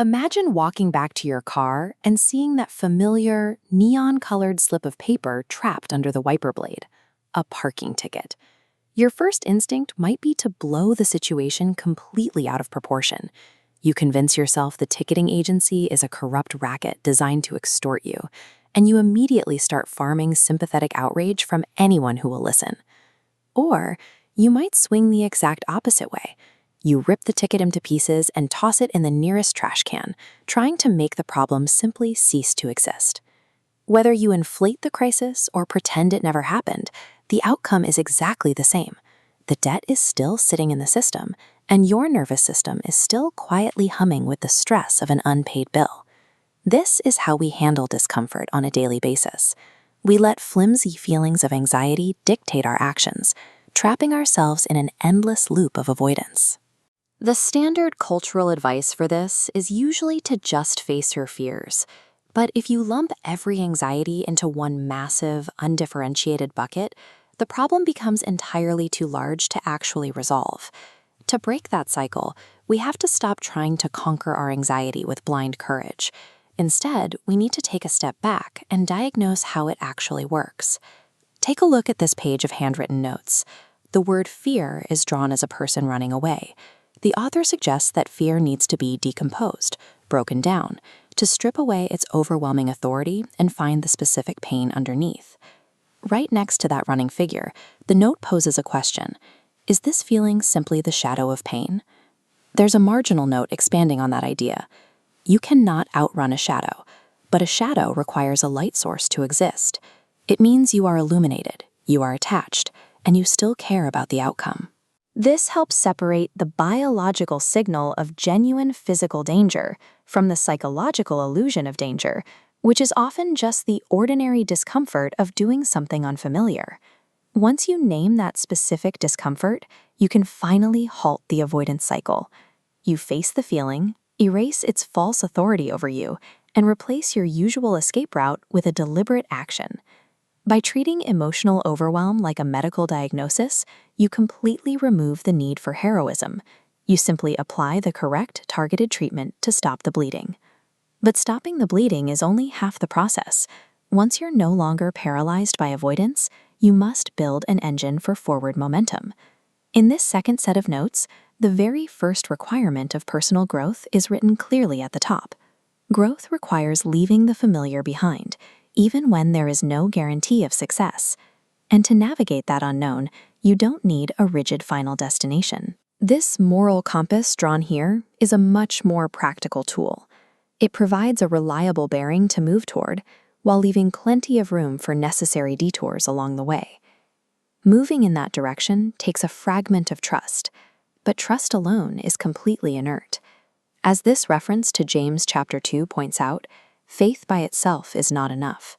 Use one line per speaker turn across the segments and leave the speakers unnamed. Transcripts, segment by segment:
Imagine walking back to your car and seeing that familiar, neon-colored slip of paper trapped under the wiper blade, a parking ticket. Your first instinct might be to blow the situation completely out of proportion. You convince yourself the ticketing agency is a corrupt racket designed to extort you, and you immediately start farming sympathetic outrage from anyone who will listen. Or you might swing the exact opposite way. You rip the ticket into pieces and toss it in the nearest trash can, trying to make the problem simply cease to exist. Whether you inflate the crisis or pretend it never happened, the outcome is exactly the same. The debt is still sitting in the system, and your nervous system is still quietly humming with the stress of an unpaid bill. This is how we handle discomfort on a daily basis. We let flimsy feelings of anxiety dictate our actions, trapping ourselves in an endless loop of avoidance. The standard cultural advice for this is usually to just face your fears. But if you lump every anxiety into one massive, undifferentiated bucket, the problem becomes entirely too large to actually resolve. To break that cycle, we have to stop trying to conquer our anxiety with blind courage. Instead, we need to take a step back and diagnose how it actually works. Take a look at this page of handwritten notes. The word fear is drawn as a person running away. The author suggests that fear needs to be decomposed, broken down, to strip away its overwhelming authority and find the specific pain underneath. Right next to that running figure, the note poses a question. Is this feeling simply the shadow of pain? There's a marginal note expanding on that idea. You cannot outrun a shadow, but a shadow requires a light source to exist. It means you are illuminated, you are attached, and you still care about the outcome. This helps separate the biological signal of genuine physical danger from the psychological illusion of danger, which is often just the ordinary discomfort of doing something unfamiliar. Once you name that specific discomfort, you can finally halt the avoidance cycle. You face the feeling, erase its false authority over you, and replace your usual escape route with a deliberate action. By treating emotional overwhelm like a medical diagnosis, you completely remove the need for heroism. You simply apply the correct targeted treatment to stop the bleeding. But stopping the bleeding is only half the process. Once you're no longer paralyzed by avoidance, you must build an engine for forward momentum. In this second set of notes, the very first requirement of personal growth is written clearly at the top. Growth requires leaving the familiar behind, even when there is no guarantee of success. And to navigate that unknown, you don't need a rigid final destination. This moral compass drawn here is a much more practical tool. It provides a reliable bearing to move toward, while leaving plenty of room for necessary detours along the way. Moving in that direction takes a fragment of trust, but trust alone is completely inert. As this reference to James chapter 2 points out, faith by itself is not enough.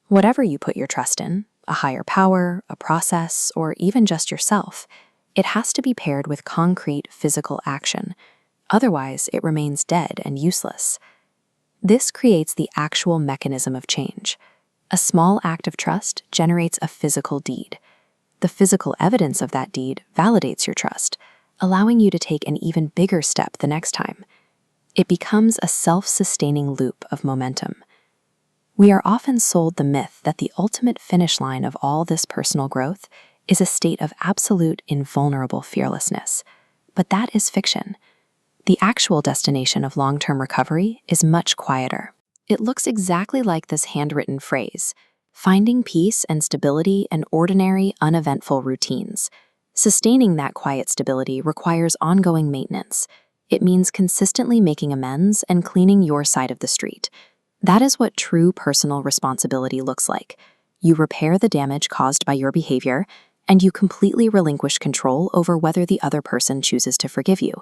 Whatever you put your trust in, a higher power, a process, or even just yourself, it has to be paired with concrete physical action. Otherwise, it remains dead and useless. This creates the actual mechanism of change. A small act of trust generates a physical deed. The physical evidence of that deed validates your trust, allowing you to take an even bigger step the next time. It becomes a self-sustaining loop of momentum. We are often sold the myth that the ultimate finish line of all this personal growth is a state of absolute invulnerable fearlessness. But that is fiction. The actual destination of long-term recovery is much quieter. It looks exactly like this handwritten phrase, finding peace and stability in ordinary, uneventful routines. Sustaining that quiet stability requires ongoing maintenance. It means consistently making amends and cleaning your side of the street. That is what true personal responsibility looks like. You repair the damage caused by your behavior, and you completely relinquish control over whether the other person chooses to forgive you.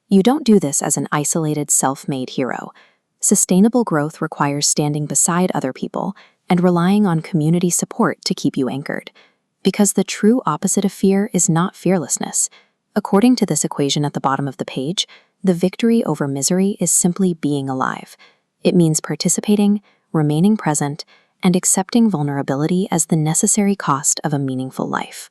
You don't do this as an isolated, self-made hero. Sustainable growth requires standing beside other people and relying on community support to keep you anchored. Because the true opposite of fear is not fearlessness. According to this equation at the bottom of the page, the victory over misery is simply being alive. It means participating, remaining present, and accepting vulnerability as the necessary cost of a meaningful life.